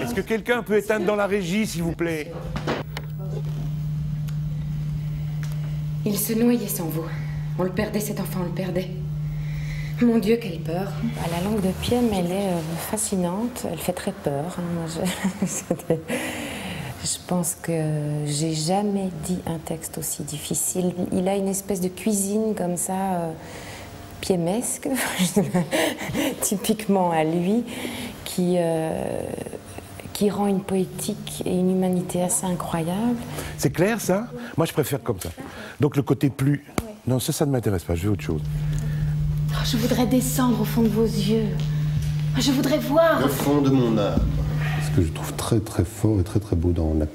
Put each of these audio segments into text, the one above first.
Est-ce que quelqu'un peut éteindre dans la régie, s'il vous plaît? Il se noyait sans vous. On le perdait, cet enfant, on le perdait. Mon Dieu, quelle peur. La langue de Piem, elle est fascinante, elle fait très peur. Moi, je pense que j'ai jamais dit un texte aussi difficile. Il a une espèce de cuisine comme ça, piemesque, typiquement à lui, qui rend une poétique et une humanité assez incroyable. C'est clair, ça? Moi, je préfère comme ça. Donc, le côté plus... Non, ça ne m'intéresse pas, je veux autre chose. Oh, je voudrais descendre au fond de vos yeux. Je voudrais voir... Le fond de mon âme. Ce que je trouve très très fort et très très beau dans la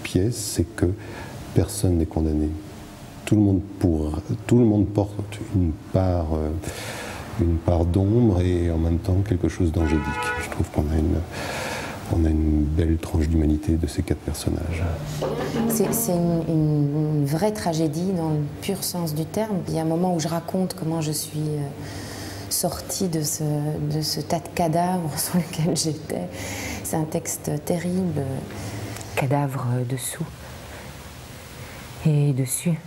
pièce, c'est que personne n'est condamné. Tout le monde porte une part d'ombre et en même temps quelque chose d'angélique. Je trouve qu'on a une belle tranche d'humanité de ces 4 personnages. C'est une vraie tragédie dans le pur sens du terme. Il y a un moment où je raconte comment je suis sortie de ce tas de cadavres sur lequel j'étais. C'est un texte terrible. Cadavres dessous et dessus.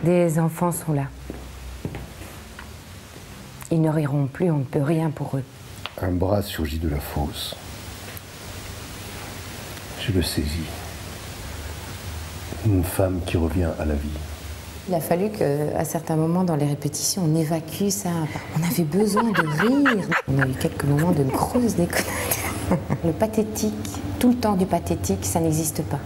Des enfants sont là. Ils ne riront plus, on ne peut rien pour eux. Un bras surgit de la fosse. Je le saisis. Une femme qui revient à la vie. Il a fallu qu'à certains moments dans les répétitions, on évacue ça. On avait besoin de rire. On a eu quelques moments de grosses déconnes. Le pathétique, tout le temps du pathétique, ça n'existe pas.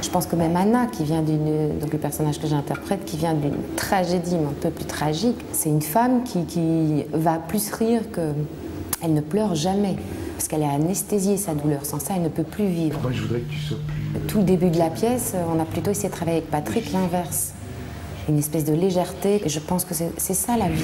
Je pense que même Anna, qui vient donc le personnage que j'interprète, qui vient d'une tragédie, mais un peu plus tragique, c'est une femme qui va plus rire qu'elle ne pleure jamais. Parce qu'elle a anesthésié sa douleur. Sans ça, elle ne peut plus vivre. Moi, je voudrais que tu sois plus... Tout le début de la pièce, on a plutôt essayé de travailler avec Patrick l'inverse. Une espèce de légèreté. Et je pense que c'est ça la vie.